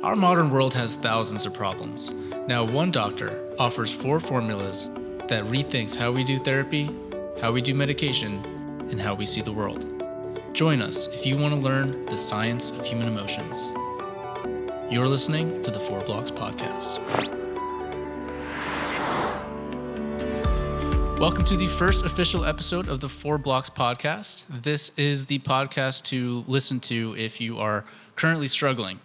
Our modern world has thousands of problems. Now, one doctor offers 4 formulas that rethinks how we do therapy, how we do medication, and how we see the world. Join us if you want to learn the science of human emotions. You're listening to the 4 Blocks Podcast. Welcome to the first official episode of the 4 Blocks Podcast. This is the podcast to listen to if you are currently struggling,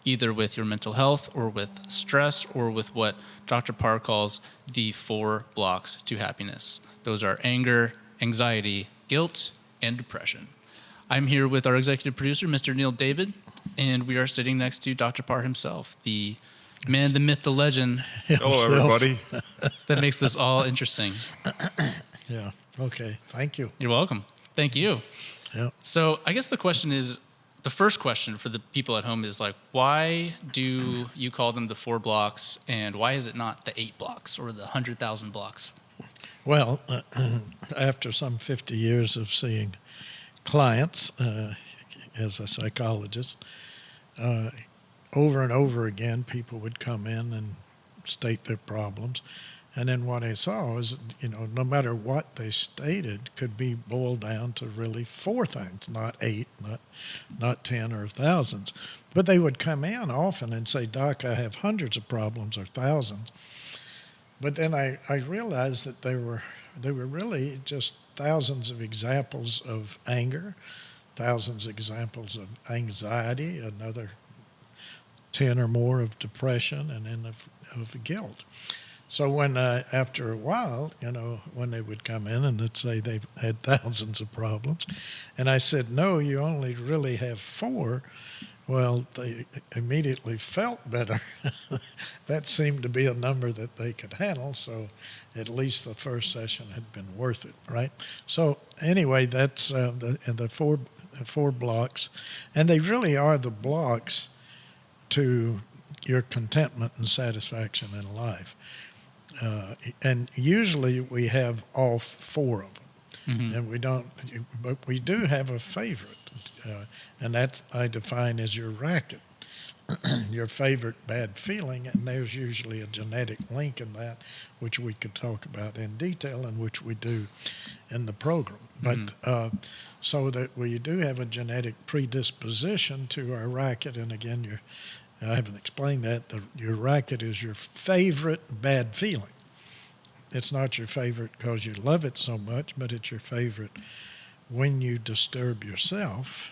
either with your mental health or with stress or with what Dr. Parr calls the 4 blocks to happiness. Those are anger, anxiety, guilt, and depression. I'm here with our executive producer, Mr. Neil David, and we are sitting next to Dr. Parr himself, the man, the myth, the legend. Hello, everybody. That makes this all interesting. Yeah. Okay. Thank you. You're welcome. Thank you. Yeah. So I guess the first question for the people at home is like, why do you call them the 4 blocks, and why is it not the 8 blocks or the 100,000 blocks? Well, after some 50 years of seeing clients as a psychologist, over and over again, people would come in and state their problems. And then what I saw is, no matter what they stated could be boiled down to really 4 things, not 8, not 10 or thousands. But they would come in often and say, Doc, I have hundreds of problems or thousands. But then I realized that they were really just thousands of examples of anger, thousands of examples of anxiety, another 10 or more of depression, and then of guilt. So when after a while, when they would come in and they'd say they've had thousands of problems, and I said, no, you only really have 4, well, they immediately felt better. That seemed to be a number that they could handle, so at least the first session had been worth it, right? So anyway, that's the 4 blocks, and they really are the blocks to your contentment and satisfaction in life. And usually we have all 4 of them, and we don't, but we do have a favorite, and that I define as your racket, your favorite bad feeling, and there's usually a genetic link in that, which we could talk about in detail, and which we do in the program. But so that we do have a genetic predisposition to our racket, and again, I haven't explained that. Your racket is your favorite bad feeling. It's not your favorite because you love it so much, but it's your favorite when you disturb yourself.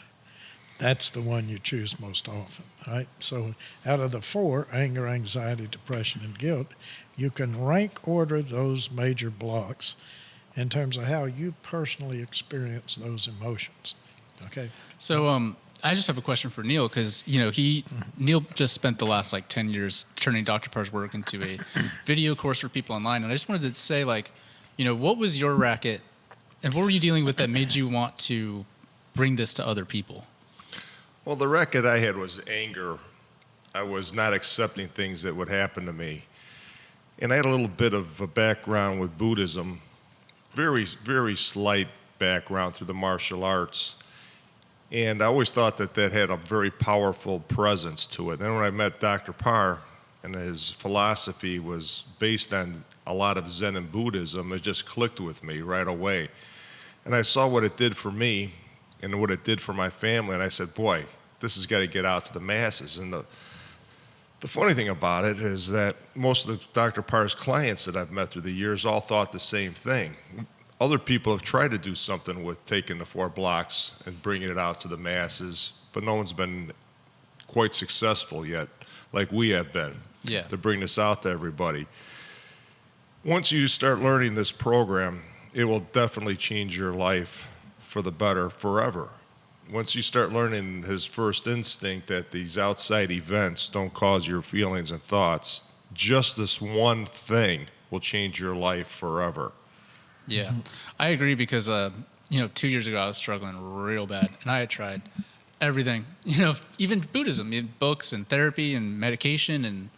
That's the one you choose most often, right? So out of the 4, anger, anxiety, depression, and guilt, you can rank order those major blocks in terms of how you personally experience those emotions, okay? So I just have a question for Neil, because Neil just spent the last 10 years turning Dr. Parr's work into a video course for people online, and I just wanted to say, what was your racket, and what were you dealing with that made you want to bring this to other people? Well, the racket I had was anger. I was not accepting things that would happen to me. And I had a little bit of a background with Buddhism, very, very slight background through the martial arts. And I always thought that had a very powerful presence to it. Then when I met Dr. Parr, and his philosophy was based on a lot of Zen and Buddhism, it just clicked with me right away. And I saw what it did for me and what it did for my family, and I said, boy, this has got to get out to the masses. And the funny thing about it is that most of Dr. Parr's clients that I've met through the years all thought the same thing. Other people have tried to do something with taking the 4 blocks and bringing it out to the masses, but no one's been quite successful yet, like we have been, to bring this out to everybody. Once you start learning this program, it will definitely change your life for the better forever. Once you start learning his first instinct that these outside events don't cause your feelings and thoughts, just this one thing will change your life forever. Yeah, I agree, because 2 years ago I was struggling real bad, and I had tried everything, even Buddhism, books and therapy and medication, and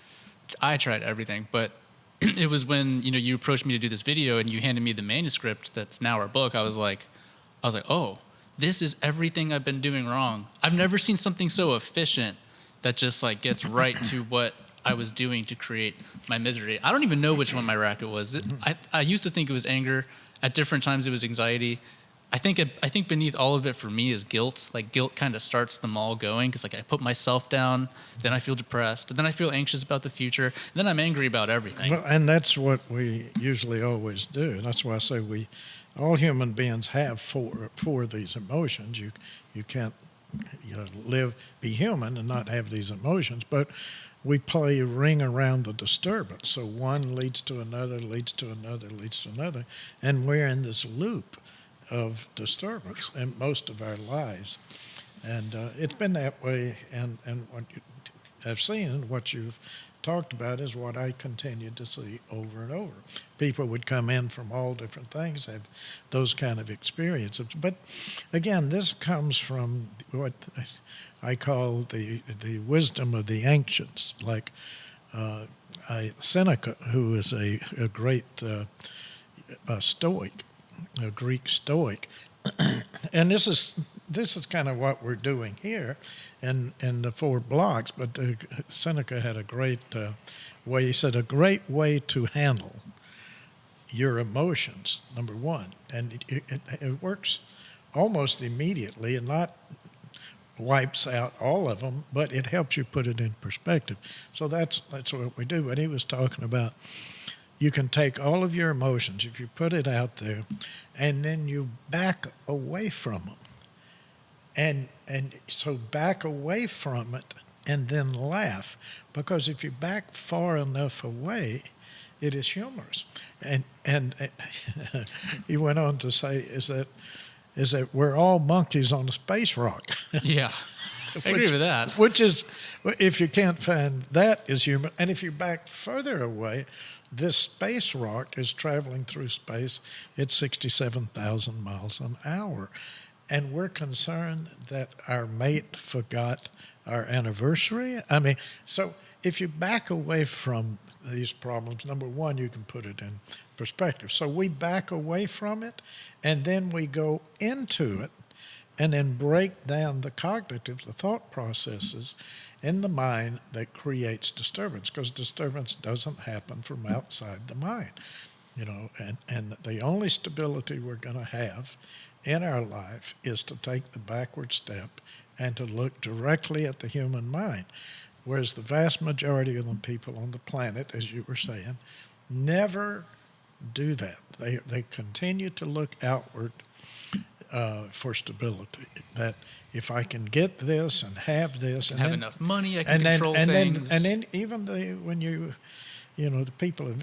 I tried everything. But it was when you approached me to do this video and you handed me the manuscript that's now our book. I was like, oh, this is everything I've been doing wrong. I've never seen something so efficient that just like gets right to what I was doing to create my misery. I don't even know which one my racket was. I used to think it was anger. At different times it was anxiety. I think beneath all of it for me is guilt. Like guilt kind of starts them all going because like I put myself down, then I feel depressed, then I feel anxious about the future, and then I'm angry about everything. Well, and that's what we usually always do. And that's why I say all human beings have four of these emotions. You can't be human and not have these emotions, but we play a ring around the disturbance. So one leads to another, leads to another, leads to another, and we're in this loop of disturbance in most of our lives. And it's been that way, and what I've seen, what you've talked about is what I continued to see over and over. People would come in from all different things, have those kind of experiences. But again, this comes from what I call the wisdom of the ancients, like Seneca, who is a great Stoic, a Greek Stoic. And this is kind of what we're doing here in the 4 blocks. But Seneca had a great way. He said, a great way to handle your emotions, number one. And it works almost immediately and not wipes out all of them, but it helps you put it in perspective. So that's what we do. But he was talking about, you can take all of your emotions, if you put it out there, and then you back away from them. And so back away from it and then laugh. Because if you back far enough away, it is humorous. And he went on to say is that we're all monkeys on a space rock. Yeah. I agree with that. Which is, if you can't find that, is humor. And if you back further away, this space rock is traveling through space at 67,000 miles an hour. And we're concerned that our mate forgot our anniversary. I mean, so if you back away from these problems, number one, you can put it in perspective. So we back away from it, and then we go into it, and then break down the thought processes in the mind that creates disturbance, because disturbance doesn't happen from outside the mind, and the only stability we're going to have in our life is to take the backward step and to look directly at the human mind, whereas the vast majority of the people on the planet, as you were saying, never do that. They continue to look outward for stability. That if I can get this and have this, and have then, enough money, I can control things. And then even when the people,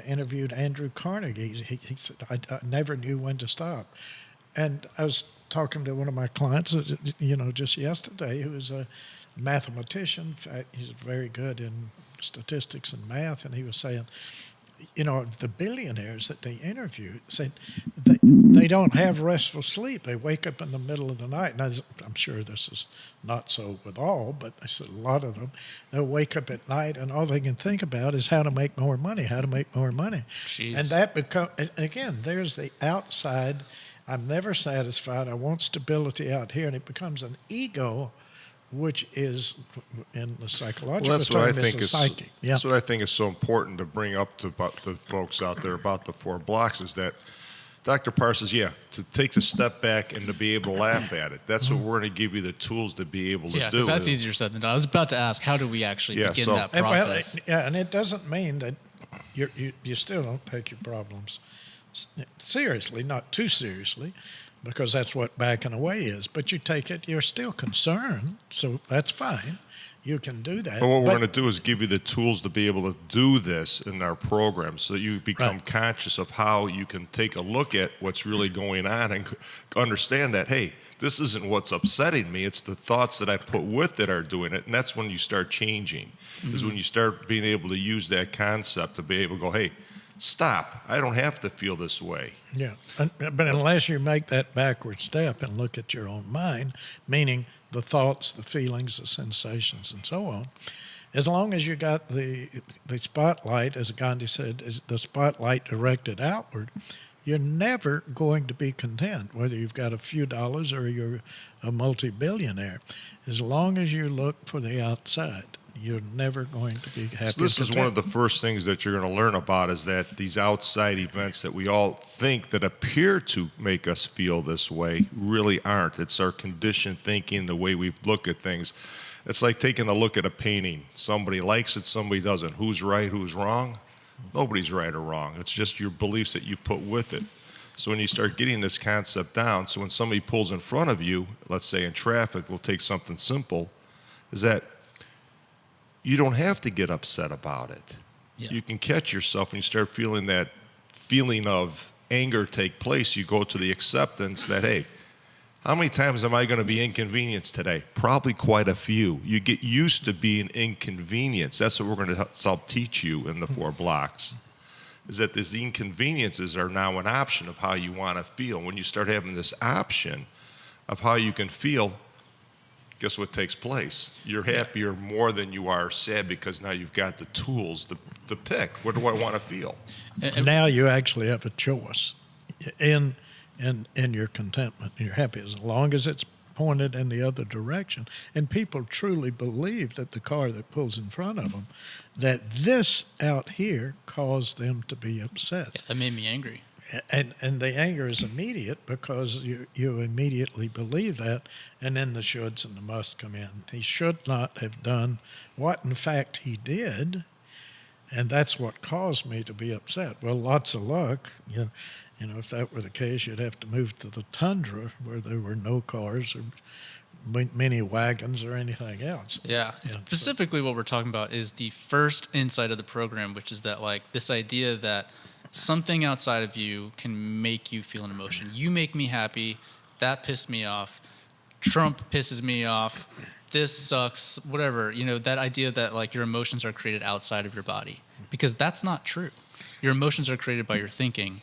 interviewed Andrew Carnegie, he said, I never knew when to stop. And I was talking to one of my clients, just yesterday, who is a mathematician. In fact, he's very good in statistics and math, and he was saying, the billionaires that they interviewed said they don't have restful sleep. They wake up in the middle of the night. Now, I'm sure this is not so with all, but I said a lot of them, they'll wake up at night and all they can think about is how to make more money, Jeez. And that again, there's the outside, I'm never satisfied, I want stability out here, and it becomes an ego, which is in the psychological term is a psyche. Yeah. That's what I think is so important to bring up to the folks out there about the 4 blocks is that Dr. Parr says, to take the step back and to be able to laugh at it. That's what we're going to give you the tools to be able to do. Yeah, because that's easier said than done. I was about to ask, how do we actually begin that process? And it doesn't mean that you still don't take your problems seriously, not too seriously, because that's what backing away is. But you take it, you're still concerned, so that's fine. You can do that. But what we're going to do is give you the tools to be able to do this in our program so you become conscious of how you can take a look at what's really going on and understand that, hey, this isn't what's upsetting me. It's the thoughts that I put with it are doing it. And that's when you start changing, is when you start being able to use that concept to be able to go, hey, stop. I don't have to feel this way. Yeah, but unless you make that backward step and look at your own mind, meaning the thoughts, the feelings, the sensations, and so on, as long as you got the spotlight, as Gandhi said, is the spotlight directed outward, you're never going to be content, whether you've got a few dollars or you're a multi-billionaire. As long as you look for the outside, you're never going to be happy. So this is one of the first things that you're going to learn about, is that these outside events that we all think that appear to make us feel this way really aren't. It's our conditioned thinking, the way we look at things. It's like taking a look at a painting. Somebody likes it, somebody doesn't. Who's right, who's wrong? Nobody's right or wrong. It's just your beliefs that you put with it. So when you start getting this concept down, so when somebody pulls in front of you, let's say in traffic, we'll take something simple, is that you don't have to get upset about it. Yeah. You can catch yourself when you start feeling that feeling of anger take place. You go to the acceptance that, hey, how many times am I going to be inconvenienced today? Probably quite a few. You get used to being inconvenienced. That's what we're going to help teach you in the 4 blocks, is that these inconveniences are now an option of how you want to feel. When you start having this option of how you can feel, guess what takes place? You're happier more than you are sad, because now you've got the tools to pick. What do I want to feel? Now you actually have a choice in your contentment. You're happy as long as it's pointed in the other direction. And people truly believe that the car that pulls in front of them, that this out here caused them to be upset. Yeah, that made me angry. And the anger is immediate because you immediately believe that, and then the shoulds and the musts come in. He should not have done what in fact he did, and that's what caused me to be upset. Well, lots of luck. You know, if that were the case, you'd have to move to the tundra where there were no cars or many wagons or anything else. Yeah. Specifically what we're talking about is the first insight of the program, which is that, like, this idea that something outside of you can make you feel an emotion. You make me happy. That pissed me off. Trump pisses me off. This sucks. Whatever. You know, that idea that, like, your emotions are created outside of your body, because that's not true. Your emotions are created by your thinking.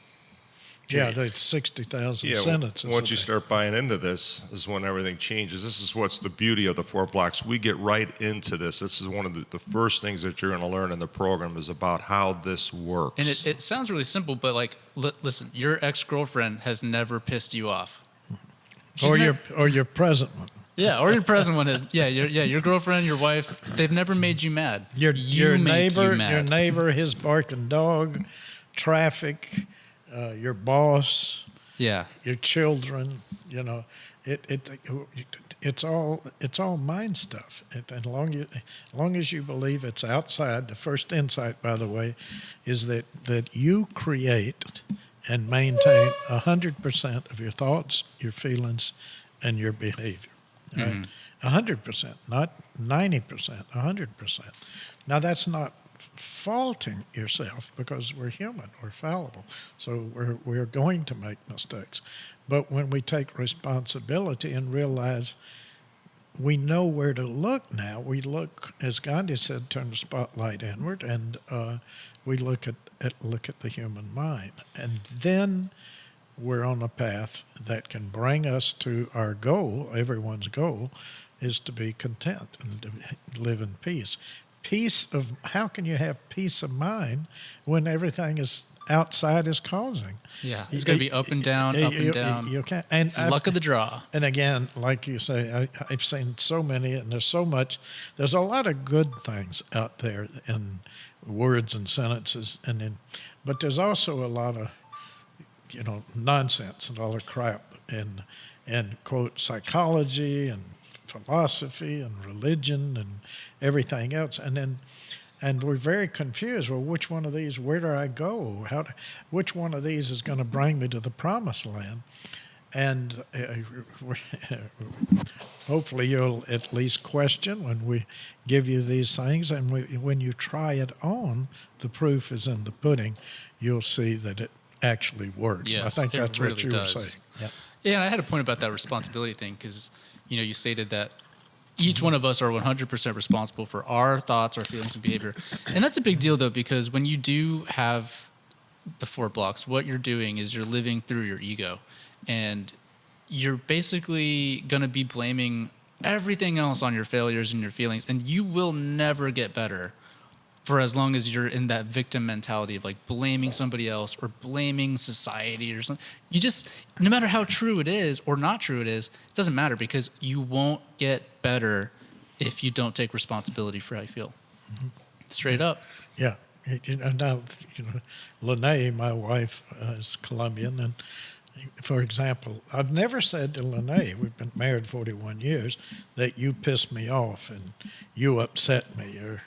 Yeah, that's 60,000 Yeah, sentences. once you start buying into this is when everything changes. This is what's the beauty of the 4 blocks. We get right into this. This is one of the first things that you're going to learn in the program, is about how this works. And it sounds really simple, but, like, listen, your ex-girlfriend has never pissed you off. Or your present one. Yeah, or your present one is your girlfriend, your wife. They've never made you mad. Your neighbor, you mad. your neighbor, his barking dog, traffic, your boss, your children. You know, it's all mind stuff. And long as you believe it's outside, the first insight, by the way, is that you create and maintain 100% of your thoughts, your feelings, and your behavior. Right? 100%, not 90%, 100%. Now that's not faulting yourself, because we're human, we're fallible, so we're going to make mistakes. But when we take responsibility and realize we know where to look now, we look, as Gandhi said, turn the spotlight inward, and we look at the human mind, and then we're on a path that can bring us to our goal. Everyone's goal is to be content and to live in peace. How can you have peace of mind when everything is outside is causing? Yeah, it's going to be up and down, up and down. You can't. And it's luck of the draw. And again, like you say, I've seen so many, and there's so much. There's a lot of good things out there in words and sentences, but there's also a lot of nonsense and all the crap and quote psychology and philosophy and religion and everything else, and we're very confused. Well, which one of these? Where do I go? Which one of these is going to bring me to the promised land? And hopefully you'll at least question when we give you these things, and when you try it on, the proof is in the pudding. You'll see that it actually works. Yes, I think that's really what you does. were saying. Yeah, and I had a point about that responsibility thing, because you stated that each one of us are 100% responsible for our thoughts, our feelings, and behavior. And that's a big deal, though, because when you do have the 4 blocks, what you're doing is you're living through your ego. And you're basically going to be blaming everything else on your failures and your feelings. And you will never get better for as long as you're in that victim mentality of like blaming somebody else or blaming society or something. You just, no matter how true it is or not true it is, it doesn't matter, because you won't get better if you don't take responsibility for how you feel. Straight up. Yeah. Now, Lene, my wife, is Colombian, and for example, I've never said to Lene, we've been married 41 years, that you pissed me off and you upset me or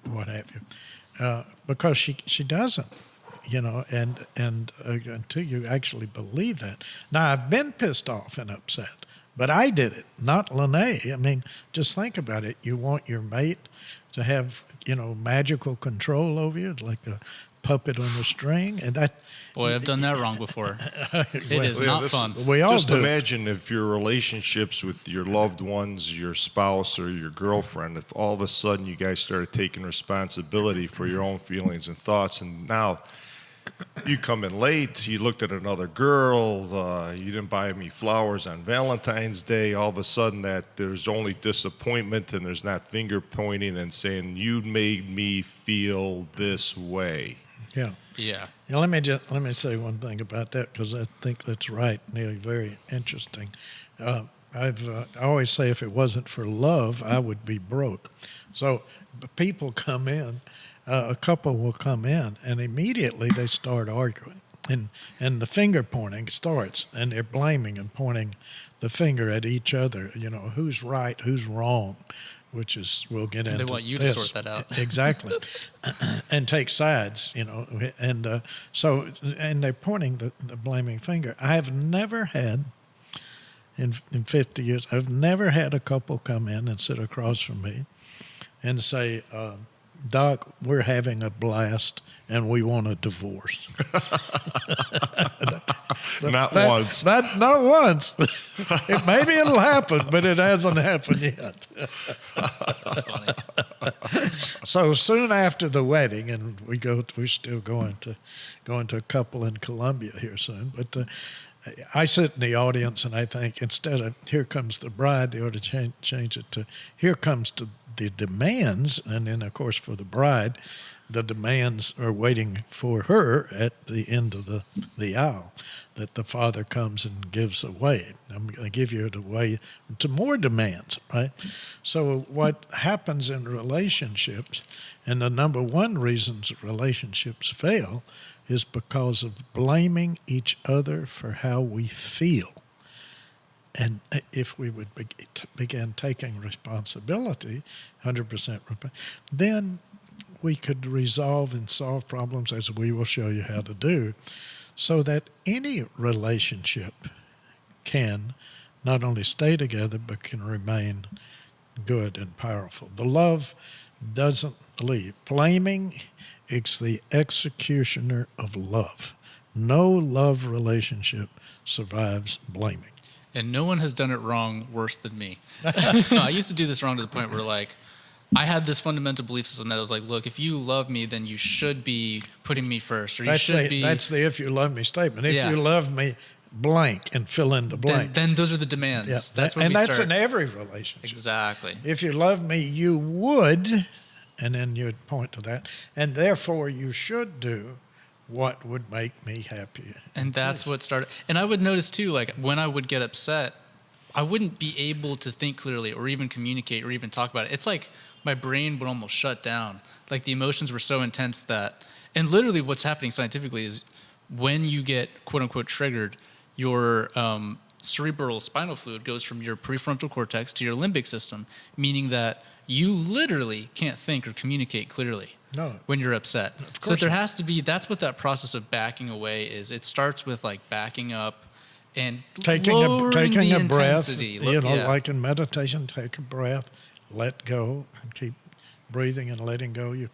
what have you, because she doesn't, and until you actually believe that. Now, I've been pissed off and upset, but I did it, not Lene. I mean, just think about it. You want your mate to have, magical control over you, like a puppet on a string, and that. Boy, I've done that wrong before. It is not fun. We all Just do. imagine if your relationships with your loved ones, your spouse or your girlfriend, if all of a sudden you guys started taking responsibility for your own feelings and thoughts, and now you come in late, you looked at another girl, you didn't buy me flowers on Valentine's Day, all of a sudden that there's only disappointment and there's not finger pointing and saying, you made me feel this way. Yeah. Yeah. Now, let me say one thing about that, because I think that's right, Neil. Very interesting. I always say if it wasn't for love, I would be broke. So people come in, a couple will come in, and immediately they start arguing, and the finger pointing starts, and they're blaming and pointing the finger at each other. Who's right, who's wrong, which is, we'll get into. They want you this. to sort that out. Exactly. And take sides, and so they're pointing the blaming finger. I have never had, in 50 years, I've never had a couple come in and sit across from me and say, Doc, we're having a blast and we want a divorce. Not once. Not once. Maybe it'll happen, but it hasn't happened yet. That's funny. So soon after the wedding, and we're still going to a couple in Colombia here soon, but I sit in the audience and I think, instead of "Here comes the bride," they ought to change it to "Here comes the demands," and then of course for the bride, the demands are waiting for her at the end of the aisle that the father comes and gives away. I'm going to give you it away to more demands, right? So what happens in relationships, and the number one reasons relationships fail, is because of blaming each other for how we feel. And if we would begin taking responsibility, 100%, then we could resolve and solve problems, as we will show you how to do, so that any relationship can not only stay together, but can remain good and powerful. The love doesn't leave. Blaming, it's the executioner of love. No love relationship survives blaming. And no one has done it wrong worse than me. No, I used to do this wrong to the point where, like, I had this fundamental belief system that was like, look, if you love me, then you should be putting me first, or That's the "if you love me" statement. If you love me, blank, and fill in the blank. Then those are the demands. Yeah. That's where and we that's start. in every relationship. Exactly. If you love me, you would, and then you'd point to that, and therefore you should do what would make me happy. And that's what started. And I would notice too, like when I would get upset, I wouldn't be able to think clearly or even communicate or even talk about it. It's like my brain would almost shut down. Like the emotions were so intense that, and literally what's happening scientifically is when you get quote unquote triggered, your cerebral spinal fluid goes from your prefrontal cortex to your limbic system, meaning that you literally can't think or communicate clearly. No. When you're upset. So there has to be, that's what that process of backing away is. It starts with like backing up and taking lowering the a breath, intensity. like in meditation, take a breath, let go, and keep breathing and letting go. You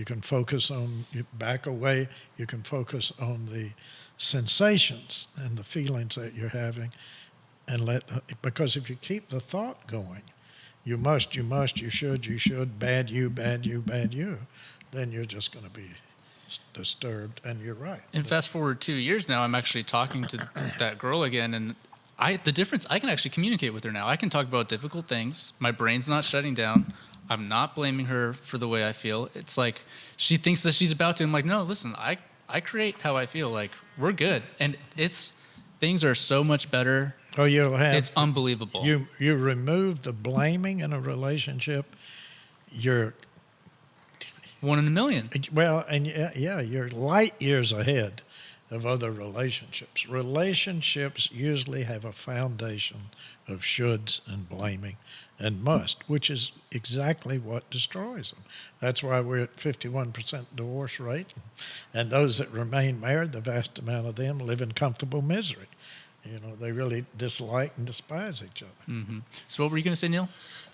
can focus on, you back away, you can focus on the sensations and the feelings that you're having, and because if you keep the thought going, you must, you should, bad you, then you're just going to be disturbed, and you're right. And fast forward 2 years now, I'm actually talking to that girl again, and the difference, I can actually communicate with her now. I can talk about difficult things. My brain's not shutting down. I'm not blaming her for the way I feel. It's like she thinks that she's about to. I'm like, no, listen, I create how I feel. Like, we're good. And things are so much better. Oh, you'll have. It's unbelievable. You remove the blaming in a relationship, you're, One in a million. well, and yeah, you're light years ahead of other relationships. Relationships usually have a foundation of shoulds and blaming and must, which is exactly what destroys them. That's why we're at 51% divorce rate. And those that remain married, the vast amount of them live in comfortable misery. You know, they really dislike and despise each other. Mm-hmm. So what were you going to say, Neil?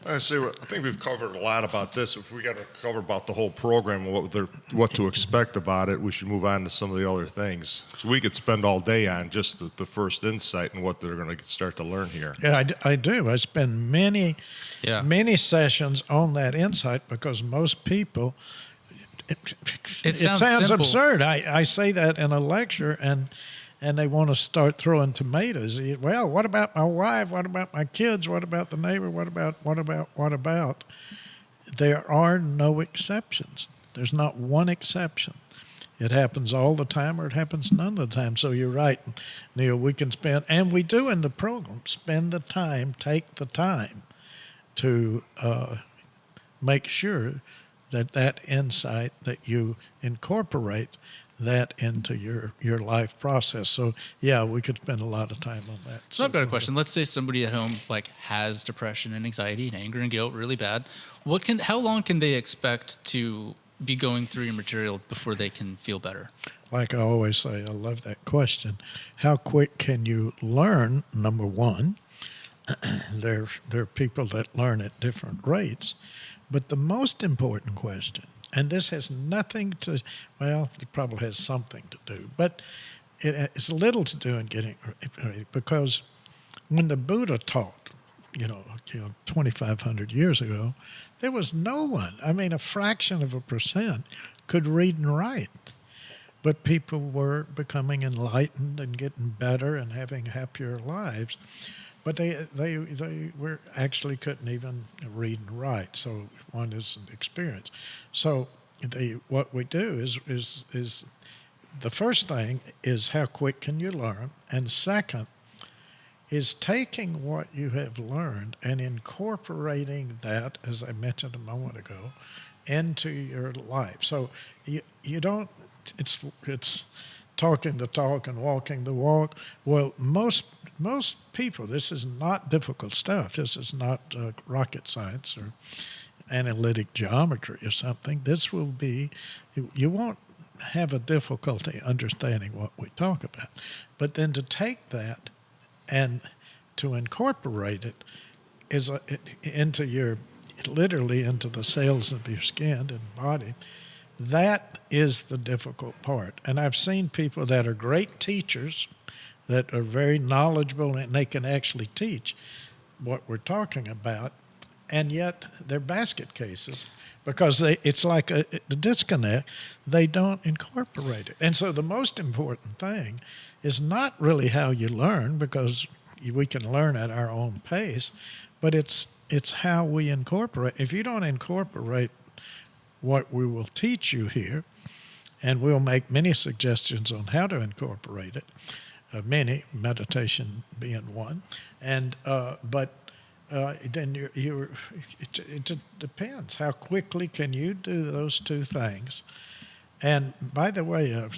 I think we've covered a lot about this. If we got to cover about the whole program and what to expect about it, we should move on to some of the other things. So we could spend all day on just the first insight and what they're going to start to learn here. Yeah, I do. I spend many sessions on that insight because most people, it sounds simple. absurd. I say that in a lecture and they want to start throwing tomatoes. Well, what about my wife? What about my kids? What about the neighbor? What about? There are no exceptions. There's not one exception. It happens all the time or it happens none of the time. So you're right, Neil, we can spend, and we do in the program, spend the time, take the time to make sure that insight, that you incorporate that into your life process. So yeah, we could spend a lot of time on that. So I've got a question. Let's say somebody at home has depression and anxiety and anger and guilt really bad. How long can they expect to be going through your material before they can feel better? Like I always say, I love that question. How quick can you learn? Number one, there are people that learn at different rates, but the most important question, and this has nothing to, well, it probably has something to do, but it's little to do in getting ready, because when the Buddha taught, 2,500 years ago, there was no one, a fraction of a percent could read and write. But people were becoming enlightened and getting better and having happier lives. But they were actually couldn't even read and write. So one is an experience. So what we do is the first thing is how quick can you learn, and second is taking what you have learned and incorporating that, as I mentioned a moment ago, into your life. So you don't. It's talking the talk and walking the walk. Well, most people, this is not difficult stuff. This is not rocket science or analytic geometry or something. This will be, you won't have a difficulty understanding what we talk about. But then to take that and to incorporate it is literally into the cells of your skin and body. That is the difficult part. And I've seen people that are great teachers, that are very knowledgeable, and they can actually teach what we're talking about, and yet they're basket cases because it's like a disconnect. They don't incorporate it. And so the most important thing is not really how you learn, because we can learn at our own pace, but it's how we incorporate. If you don't incorporate what we will teach you here, and we'll make many suggestions on how to incorporate it, many, meditation being one, and then it depends. How quickly can you do those two things? And by the way,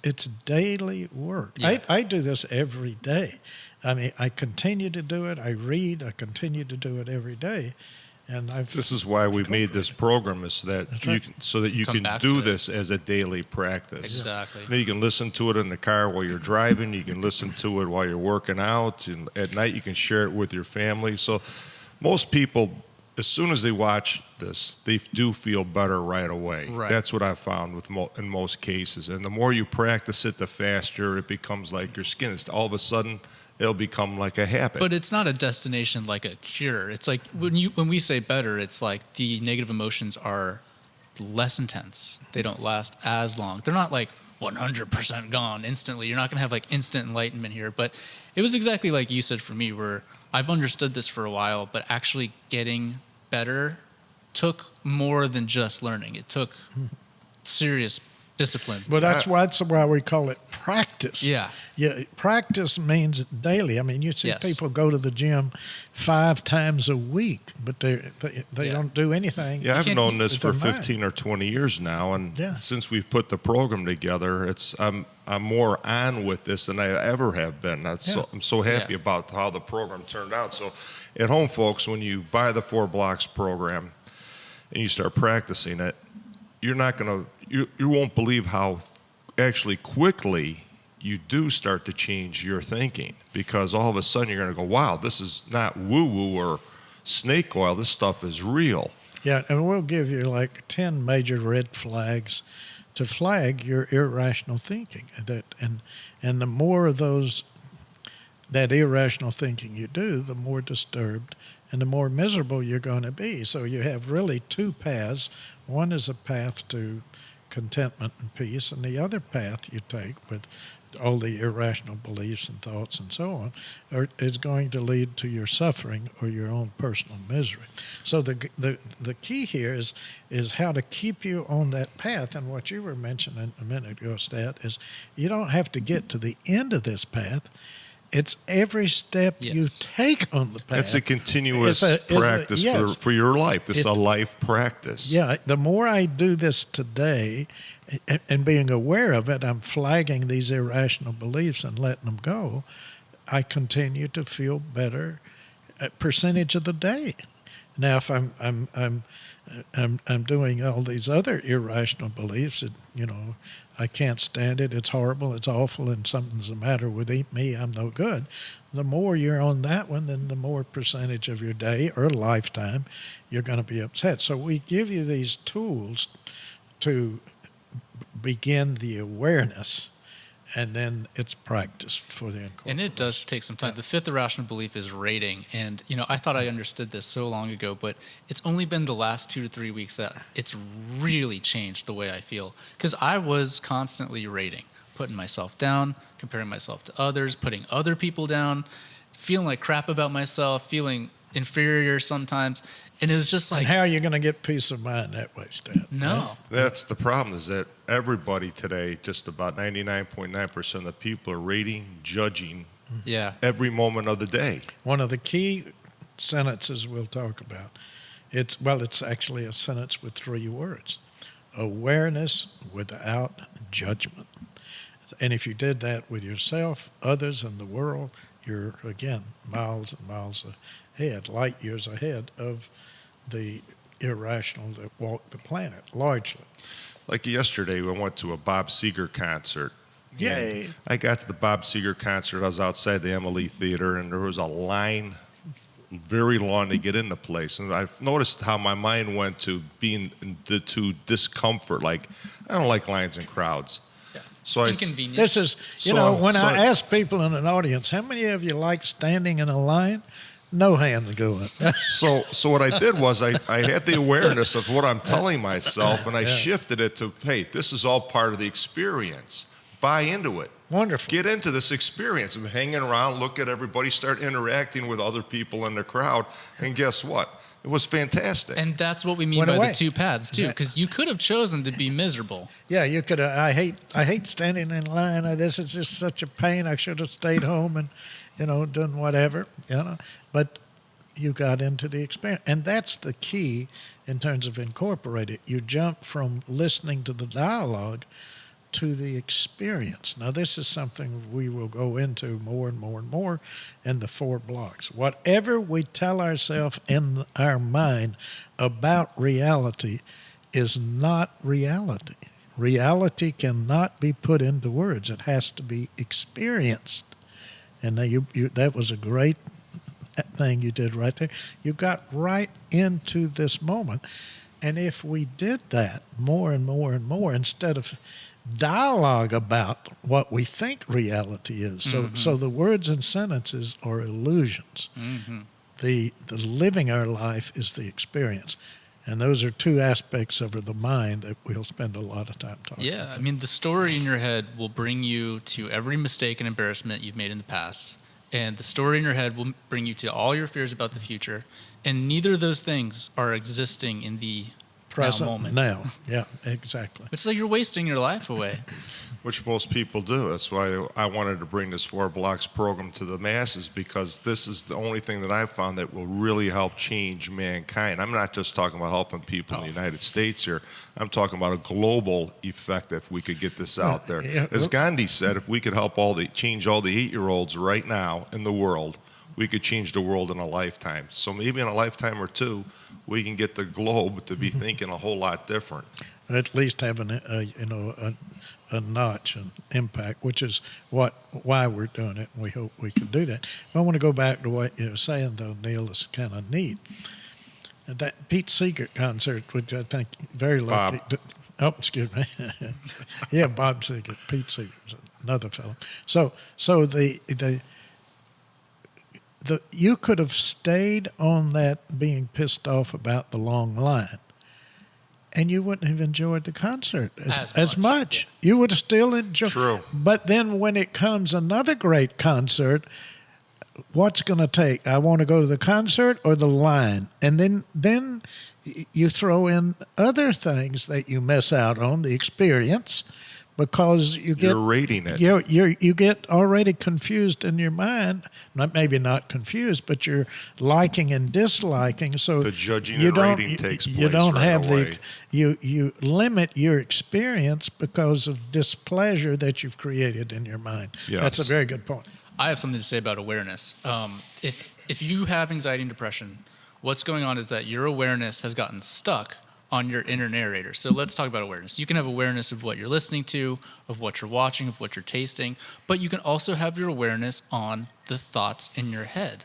it's daily work. Yeah. I do this every day. I continue to do it. I read. I continue to do it every day. And this is why we made this program, is that so that you can do this as a daily practice. Exactly. You can listen to it in the car while you're driving. You can listen to it while you're working out. And at night, you can share it with your family. So most people, as soon as they watch this, they do feel better right away. Right. That's what I've found in most cases. And the more you practice it, the faster it becomes like your skin. It's all of a sudden, it'll become like a habit. But it's not a destination like a cure. It's like when we say better, it's like the negative emotions are less intense. They don't last as long. They're not like 100% gone instantly. You're not going to have like instant enlightenment here. But it was exactly like you said for me, where I've understood this for a while, but actually getting better took more than just learning. It took serious discipline. Well, that's why we call it practice. Yeah. Yeah. Practice means daily. I mean, you see Yes. people go to the gym 5 times a week, but they Yeah. don't do anything. Yeah, I've can't known eat this with for their 15 or 20 years now, and Yeah. since we've put the program together, I'm more on with this than I ever have been. I'm so happy Yeah. about how the program turned out. So, at home, folks, when you buy the 4 Blocks program and you start practicing it, you won't believe how actually quickly you do start to change your thinking, because all of a sudden you're going to go, wow, this is not woo-woo or snake oil. This stuff is real. Yeah, and we'll give you like 10 major red flags to flag your irrational thinking. And the more of that irrational thinking you do, the more disturbed and the more miserable you're going to be. So you have really 2 paths. One is a path to contentment and peace, and the other path you take with all the irrational beliefs and thoughts and so on is going to lead to your suffering or your own personal misery. So the key here is how to keep you on that path. And what you were mentioning a minute ago, Stat, is you don't have to get to the end of this path. It's every step you Yes. take on the path. It's a continuous It's a- practice yes. for your life. It's a life practice. Yeah, the more I do this today and being aware of it, I'm flagging these irrational beliefs and letting them go. I continue to feel better percentage of the day. Now, if I'm doing all these other irrational beliefs, I can't stand it, it's horrible, it's awful, and something's the matter with me, I'm no good. The more you're on that one, then the more percentage of your day or lifetime you're going to be upset. So we give you these tools to begin the awareness, and then it's practiced for the incorporation. And it does take some time. The 5th irrational belief is rating. And, I thought I understood this so long ago, but it's only been the last 2 to 3 weeks that it's really changed the way I feel. Because I was constantly rating, putting myself down, comparing myself to others, putting other people down, feeling like crap about myself, feeling inferior sometimes. And it was just like, And how are you going to get peace of mind that way, Stan? no. That's the problem, is that everybody today, just about 99.9% of the people are rating, judging Yeah. every moment of the day. One of the key sentences we'll talk about, it's actually a sentence with 3 words: awareness without judgment. And if you did that with yourself, others, and the world, you're, again, miles and miles ahead, light years ahead of the irrational that walk the planet, largely. Like yesterday, we went to a Bob Seger concert. Yay. And I got to the Bob Seger concert. I was outside the Emily Theater, and there was a line very long to get in the place. And I've noticed how my mind went to to discomfort. Like, I don't like lines and crowds. Yeah. So Inconvenient. This is, when I ask people in an audience, how many of you like standing in a line? No hands going. So what I did was I had the awareness of what I'm telling myself, and I shifted it to, hey, this is all part of the experience. Buy into it. Wonderful. Get into this experience. I'm hanging around, look at everybody, start interacting with other people in the crowd, and guess what? It was fantastic. And that's what we mean Went by away. the 2 paths, too, because you could have chosen to be miserable. Yeah, you could. I hate standing in line. This is just such a pain. I should have stayed home and, done whatever. But you got into the experience, and that's the key in terms of incorporate it. You jump from listening to the dialogue to the experience. Now, this is something we will go into more and more and more in the 4 blocks. Whatever we tell ourselves in our mind about reality is not reality. Reality cannot be put into words. It has to be experienced. And now that was a great thing you did right there. You got right into this moment. And if we did that more and more and more, instead of dialogue about what we think reality is, so the words and sentences are illusions. Mm-hmm. The living our life is the experience. And those are 2 aspects of the mind that we'll spend a lot of time talking about. Yeah, I mean, the story in your head will bring you to every mistake and embarrassment you've made in the past. And the story in your head will bring you to all your fears about the future. And neither of those things are existing in the Present now moment. now. Yeah, exactly. It's like you're wasting your life away. Which most people do. That's why I wanted to bring this 4 Blocks program to the masses, because this is the only thing that I've found that will really help change mankind. I'm not just talking about helping people in the United States here. I'm talking about a global effect if we could get this out there. Yeah, As Gandhi said, if we could help change all the 8-year-olds right now in the world, we could change the world in a lifetime. So maybe in a lifetime or two, we can get the globe to be thinking a whole lot different. At least having a notch, an impact, which is why we're doing it, and we hope we can do that. I want to go back to what you were saying, though, Neil. Is kind of neat. That Pete Seeger concert, which I think very lucky. Bob. Oh, excuse me. Yeah, Bob Seeger, Pete Seeger, another fellow. So the you could have stayed on that being pissed off about the long line, and you wouldn't have enjoyed the concert as much. Yeah. You would have still enjoyed. True. But then when it comes another great concert, what's going to take? I want to go to the concert or the line, and then you throw in other things that you miss out on, the experience, because you get You're rating it. you get already confused in your mind. Maybe not confused, but you're liking and disliking. So The judging you and don't, rating takes You place don't right have away. you limit your experience because of displeasure that you've created in your mind. Yes. That's a very good point. I have something to say about awareness. If you have anxiety and depression, what's going on is that your awareness has gotten stuck on your inner narrator. So let's talk about awareness. You can have awareness of what you're listening to, of what you're watching, of what you're tasting, but you can also have your awareness on the thoughts in your head.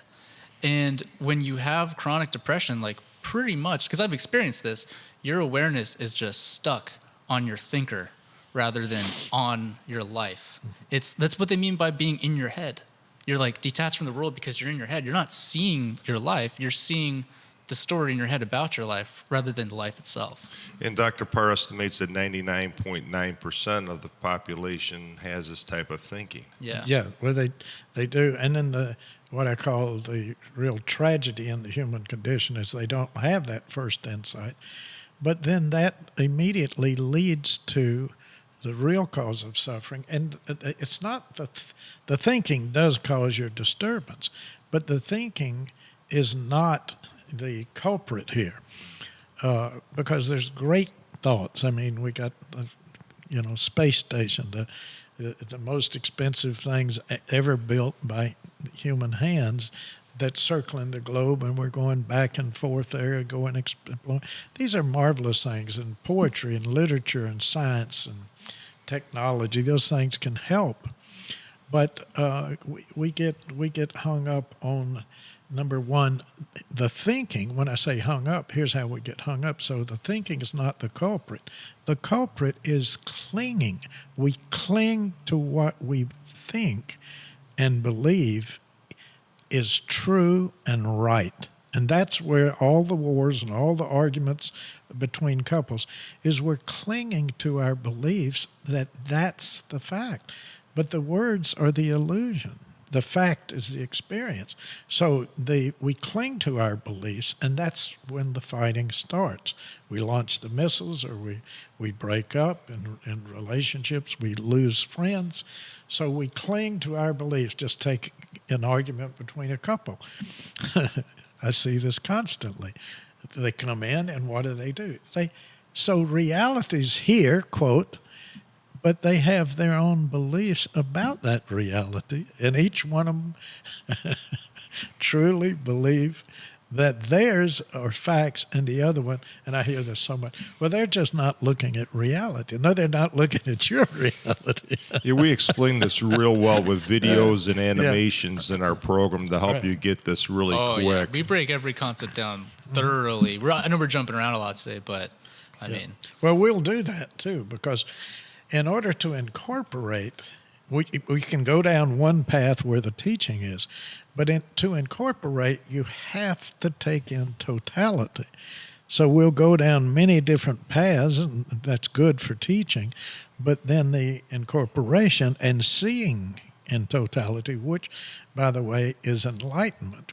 And when you have chronic depression, like pretty much, because I've experienced this, your awareness is just stuck on your thinker rather than on your life. That's what they mean by being in your head. You're like detached from the world because you're in your head. You're not seeing your life. You're seeing the story in your head about your life rather than life itself. And Dr. Parr estimates that 99.9% of the population has this type of thinking. Yeah. Yeah, well, they do. And then what I call the real tragedy in the human condition is they don't have that first insight. But then that immediately leads to the real cause of suffering. And it's not the thinking does cause your disturbance, but the thinking is not the culprit here, because there's great thoughts. I mean, we got space station, the most expensive things ever built by human hands, that's circling the globe, and we're going back and forth there, going exploring. These are marvelous things, and poetry and literature and science and technology. Those things can help, but we get hung up on. Number one, the thinking. When I say hung up, here's how we get hung up. So the thinking is not the culprit. The culprit is clinging. We cling to what we think and believe is true and right. And that's where all the wars and all the arguments between couples is we're clinging to our beliefs that that's the fact. But the words are the illusion. The fact is the experience. So we cling to our beliefs, and that's when the fighting starts. We launch the missiles, or we break up in relationships. We lose friends. So we cling to our beliefs. Just take an argument between a couple. I see this constantly. They come in, and what do? So reality's here, quote, but they have their own beliefs about that reality, and each one of them truly believe that theirs are facts and the other one, and I hear this so much, well, they're just not looking at reality. No, they're not looking at your reality. Yeah, we explain this real well with videos and animations in our program to help you get this really quick. Yeah. We break every concept down thoroughly. I know we're jumping around a lot today, but I mean. Well, we'll do that too, because in order to incorporate, we can go down one path where the teaching is, but to incorporate, you have to take in totality. So we'll go down many different paths, and that's good for teaching, but then the incorporation and seeing in totality, which, by the way, is enlightenment,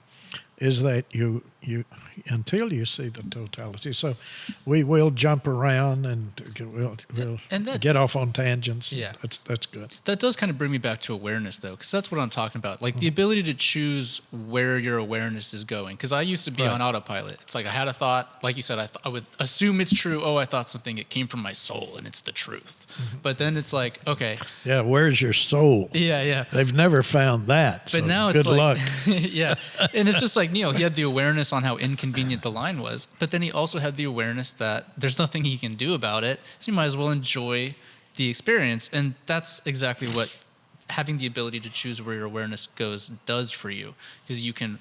is that you you until you see the totality. So we will jump around and we'll And that- get off on tangents. Yeah. That's good. That does kind of bring me back to awareness, though, because that's what I'm talking about. Like the ability to choose where your awareness is going. Because I used to be Right. on autopilot. It's like I had a thought, like you said, I would assume it's true. Oh, I thought something. It came from my soul, and it's the truth. But then it's like, okay, Yeah, where's your soul? yeah. They've never found that. But So now good it's like, luck. yeah. And it's just like Neil, he had the awareness on how inconvenient the line was, but then he also had the awareness that there's nothing he can do about it. So you might as well enjoy the experience. And that's exactly what having the ability to choose where your awareness goes does for you. Because you can,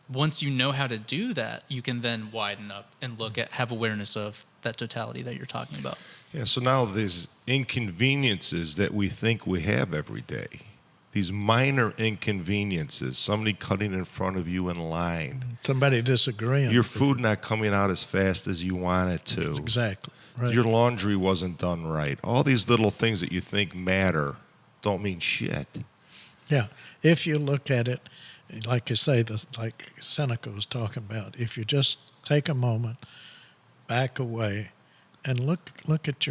once you know how to do that, you can then widen up and have awareness of that totality that you're talking about. Yeah, so now these inconveniences that we think we have every day, these minor inconveniences, somebody cutting in front of you in line, Somebody disagreeing. your food not coming out as fast as you want it to, Exactly. Right. your laundry wasn't done right, all these little things that you think matter don't mean shit. Yeah. If you look at it, like you say, like Seneca was talking about, if you just take a moment, back away, and look at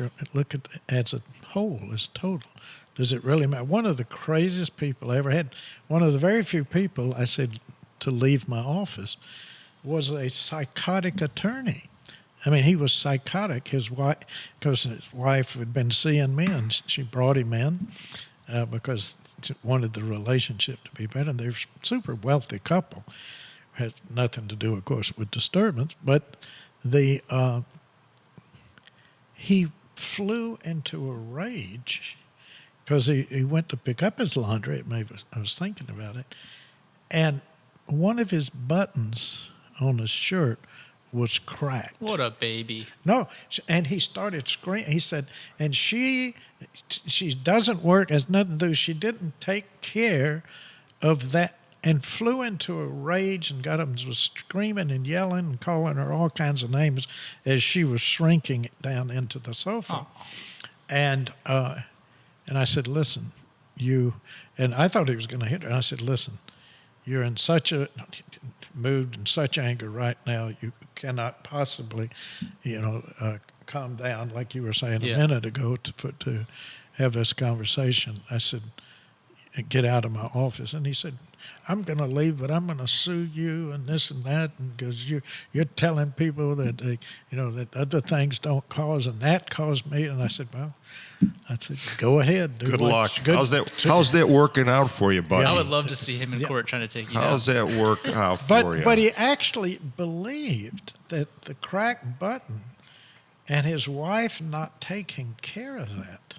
as a whole, as total. Does it really matter? One of the craziest people I ever had, one of the very few people I said to leave my office, was a psychotic attorney. I mean, he was psychotic. His wife, because his wife had been seeing me, and she brought him in because she wanted the relationship to be better. And they're a super wealthy couple. Has nothing to do, of course, with disturbance, but he flew into a rage because he went to pick up his laundry. I was thinking about it, and one of his buttons on his shirt was cracked. What a baby. No, and he started screaming. He said, and she doesn't work, has nothing to do. She didn't take care of that, and flew into a rage and was screaming and yelling and calling her all kinds of names as she was shrinking down into the sofa. Oh. And I said, listen, and I thought he was going to hit her. And I said, listen, you're in such a mood and such anger right now, you cannot possibly, calm down like you were saying a minute ago to have this conversation. I said, get out of my office. And he said, I'm going to leave, but I'm going to sue you and this and that, and because you're telling people that that other things don't cause and that caused me. And I said, go ahead. Good luck. How's that working out for you, buddy? I would love to see him in court trying to take you How's down. that work out for you? But he actually believed that the crack button and his wife not taking care of that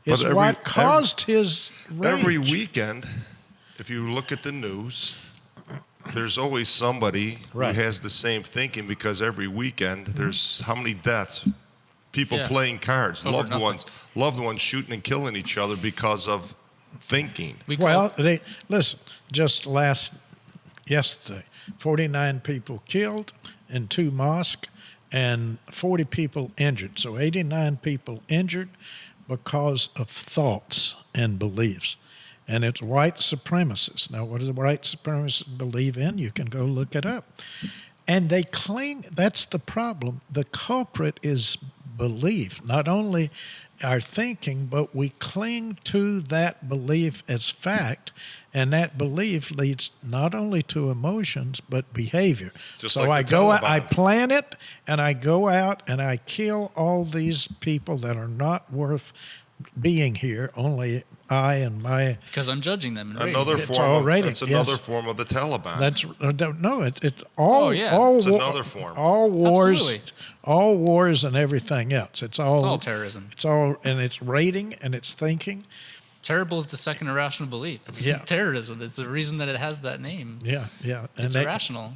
is what caused his rage. Every weekend, if you look at the news, there's always somebody who has the same thinking, because every weekend there's how many deaths? People playing cards, loved ones shooting and killing each other because of thinking. Listen, just yesterday, 49 people killed in 2 mosques and 40 people injured. So 89 people injured because of thoughts and beliefs. And it's white supremacists. Now, what does the white supremacists believe in? You can go look it up. And they cling, that's the problem. The culprit is belief, not only our thinking, but we cling to that belief as fact, and that belief leads not only to emotions, but behavior. So I plan it, and I go out and I kill all these people that are not worth being here, only I and my... Because I'm judging them. Another form of the Taliban. It's all... It's another form. All wars... Absolutely. All wars and everything else. It's all terrorism. And it's rating and it's thinking. Terrible is the second irrational belief. It's terrorism. It's the reason that it has that name. Yeah. It's irrational.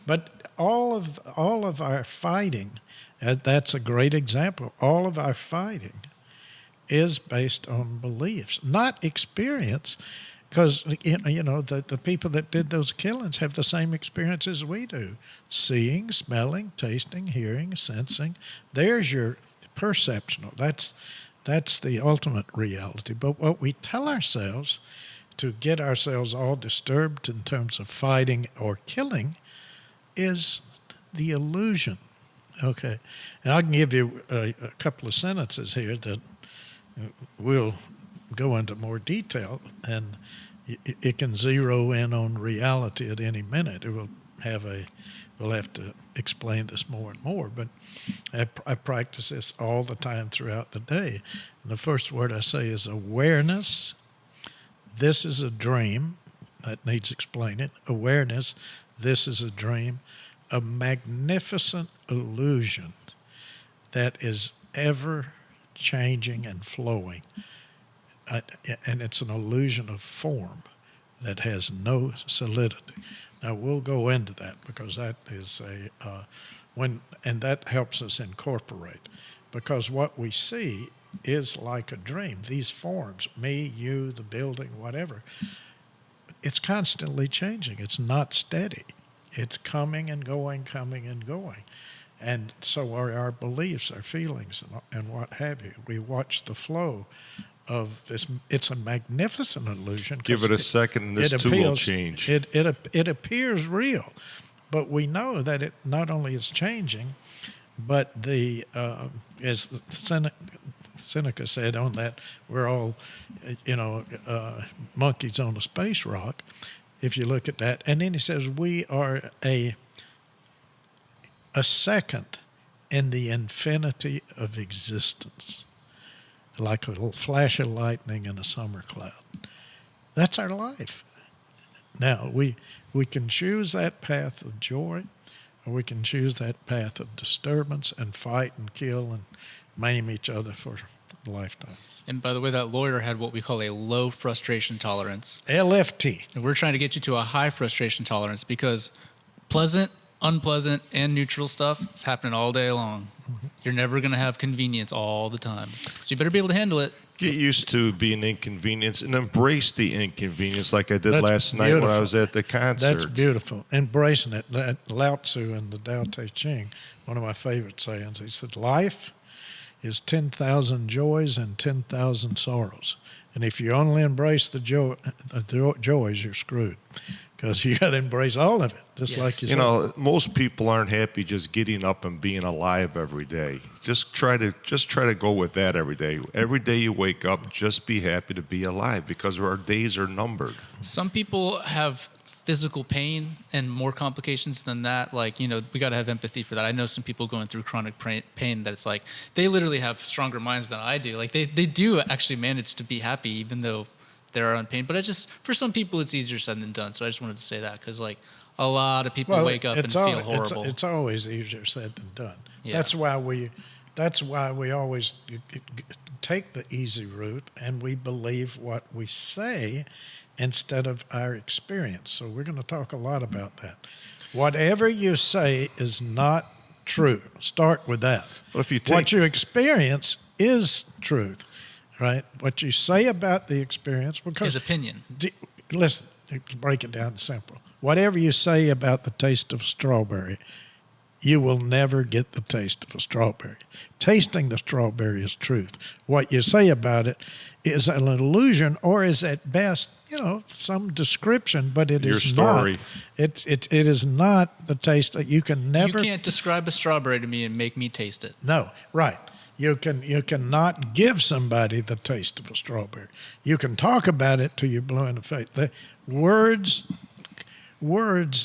But all of our fighting, that's a great example. All of our fighting is based on beliefs, not experience. Because, the people that did those killings have the same experience as we do. Seeing, smelling, tasting, hearing, sensing. There's your perceptional. That's the ultimate reality. But what we tell ourselves to get ourselves all disturbed in terms of fighting or killing is the illusion. Okay. And I can give you a couple of sentences here that will go into more detail, and it can zero in on reality at any minute. We'll have to explain this more and more, but I practice this all the time throughout the day. And the first word I say is awareness. This is a dream. That needs explaining. Awareness. This is a dream. A magnificent illusion that is ever changing and flowing. And it's an illusion of form that has no solidity. Now we'll go into that because that is and that helps us incorporate, because what we see is like a dream. These forms, me, you, the building, whatever, it's constantly changing. It's not steady. It's coming and going, coming and going. And so are our beliefs, our feelings, and what have you. We watch the flow of this. It's a magnificent illusion. Give it a second and this too will change. It appears real, but we know that it not only is changing, but as Seneca said on that, we're all, monkeys on a space rock, if you look at that. And then he says we are a second in the infinity of existence, like a little flash of lightning in a summer cloud. That's our life. Now, we can choose that path of joy, or we can choose that path of disturbance and fight and kill and maim each other for a lifetime. And by the way, that lawyer had what we call a low frustration tolerance. LFT. And we're trying to get you to a high frustration tolerance, because pleasant, unpleasant, and neutral stuff is happening all day long. Mm-hmm. You're never going to have convenience all the time. So you better be able to handle it. Get used to being inconvenienced and embrace the inconvenience, like I did last night when I was at the concert. That's beautiful. Embracing it. Lao Tzu in the Tao Te Ching, one of my favorite sayings, he said, life is 10,000 joys and 10,000 sorrows. And if you only embrace the joys, you're screwed, because you got to embrace all of it, just like you said. Most people aren't happy just getting up and being alive every day. Just try to go with that every day. Every day you wake up, just be happy to be alive, because our days are numbered. Some people have physical pain and more complications than that. Like, we got to have empathy for that. I know some people going through chronic pain that it's like they literally have stronger minds than I do. Like they do actually manage to be happy even though they're in pain. But for some people it's easier said than done. So I just wanted to say that, because like a lot of people wake up and feel horrible. It's always easier said than done. Yeah. That's why we always take the easy route, and we believe what we say instead of our experience. So we're going to talk a lot about that. Whatever you say is not true. Start with that. Well, what you experience is truth, right? What you say about the experience, because his opinion. Listen, break it down simple. Whatever you say about the taste of strawberry, you will never get the taste of a strawberry. Tasting the strawberry is truth. What you say about it is an illusion, or is at best, some description, but it is story. Not. It is not the taste that you can never. You can't describe a strawberry to me and make me taste it. No, right. You cannot give somebody the taste of a strawberry. You can talk about it till you're blue in the face. The words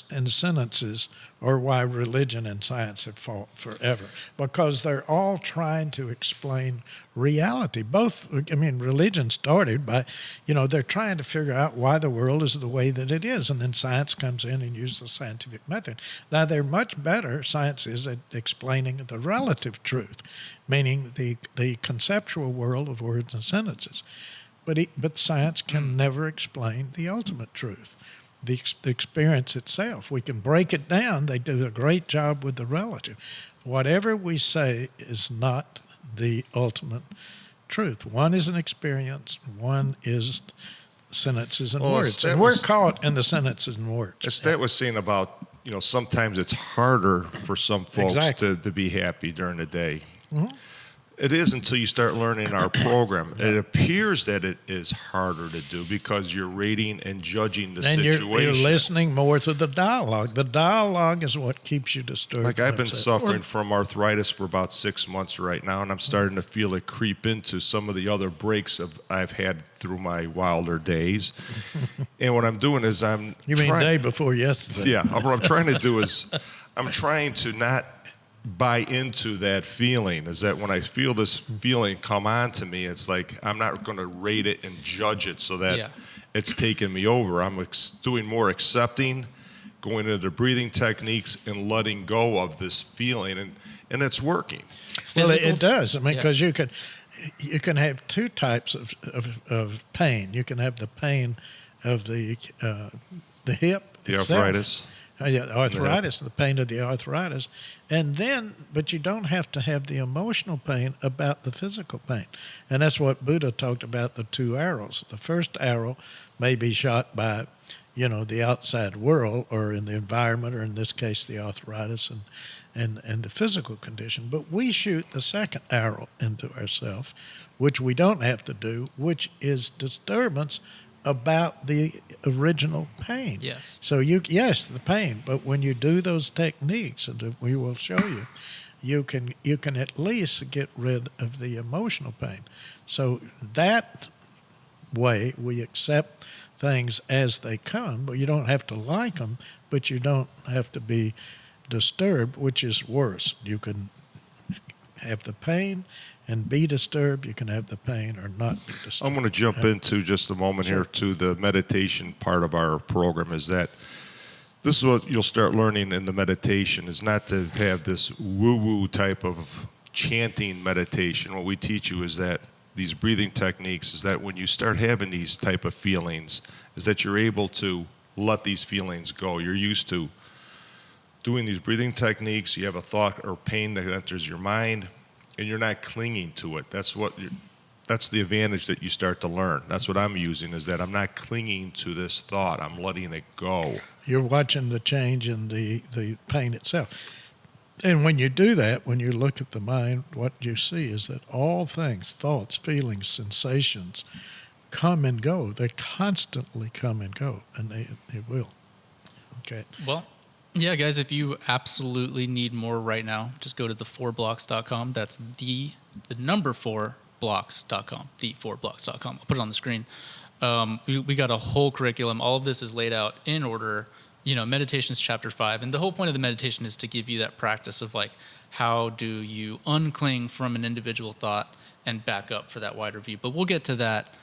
and sentences are why religion and science have fought forever, because they're all trying to explain reality. Religion started by, they're trying to figure out why the world is the way that it is, and then science comes in and uses the scientific method. Now, they're much better, science is, at explaining the relative truth, meaning the conceptual world of words and sentences. But science can never explain the ultimate truth. The experience itself. We can break it down. They do a great job with the relative. Whatever we say is not the ultimate truth. One is an experience. One is sentences and words. And we're caught in the sentences and words. As Stat was saying about, sometimes it's harder for some folks to be happy during the day. Mm-hmm. It is until you start learning our program. It appears that it is harder to do because you're rating and judging the And situation. you're listening more to the dialogue. The dialogue is what keeps you disturbed. Like I've been upset. suffering from arthritis for about 6 months right now, and I'm starting to feel it creep into some of the other breaks I've had through my wilder days. And what I'm doing is You mean day before yesterday? Yeah, what I'm trying to do is I'm trying to not buy into that feeling. Is that when I feel this feeling come on to me, it's like I'm not going to rate it and judge it so that it's taking me over. I'm doing more accepting, going into the breathing techniques and letting go of this feeling, and it's working. Well, it does. I mean, because you can have two types of pain. You can have the pain of the hip, The itself. arthritis. Arthritis, the pain of the arthritis. But you don't have to have the emotional pain about the physical pain. And that's what Buddha talked about, the two arrows. The first arrow may be shot by, the outside world or in the environment, or in this case, the arthritis and the physical condition. But we shoot the second arrow into ourselves, which we don't have to do, which is disturbance about the original pain. Yes. So the pain, but when you do those techniques, and we will show you, you can at least get rid of the emotional pain. So that way we accept things as they come, but you don't have to like them, but you don't have to be disturbed, which is worse. You can have the pain and be disturbed. You can have the pain or not be disturbed. I'm going to jump into just a moment here to the meditation part of our program. Is that this is what you'll start learning in the meditation, is not to have this woo-woo type of chanting meditation. What we teach you is that these breathing techniques is that when you start having these type of feelings, is that you're able to let these feelings go. You're used to doing these breathing techniques. You have a thought or pain that enters your mind, and you're not clinging to it. That's the advantage that you start to learn. That's what I'm using, is that I'm not clinging to this thought. I'm letting it go. You're watching the change in the pain itself. And when you do that, when you look at the mind, what you see is that all things, thoughts, feelings, sensations, come and go. They constantly come and go, and they will. Okay. Well, yeah, guys, if you absolutely need more right now, just go to the4blocks.com. That's the number 4blocks.com, the4blocks.com. I'll put it on the screen. We got a whole curriculum. All of this is laid out in order. Meditation is chapter 5. And the whole point of the meditation is to give you that practice of like, how do you uncling from an individual thought and back up for that wider view. But we'll get to that,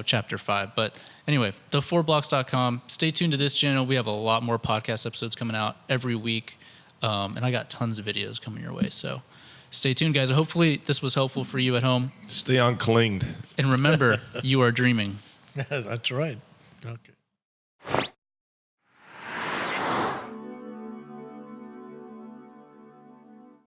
chapter 5. But anyway, the4blocks.com. Stay tuned to this channel. We have a lot more podcast episodes coming out every week. And I got tons of videos coming your way. So stay tuned, guys. Hopefully this was helpful for you at home. Stay unclinged. And remember, you are dreaming. That's right. Okay.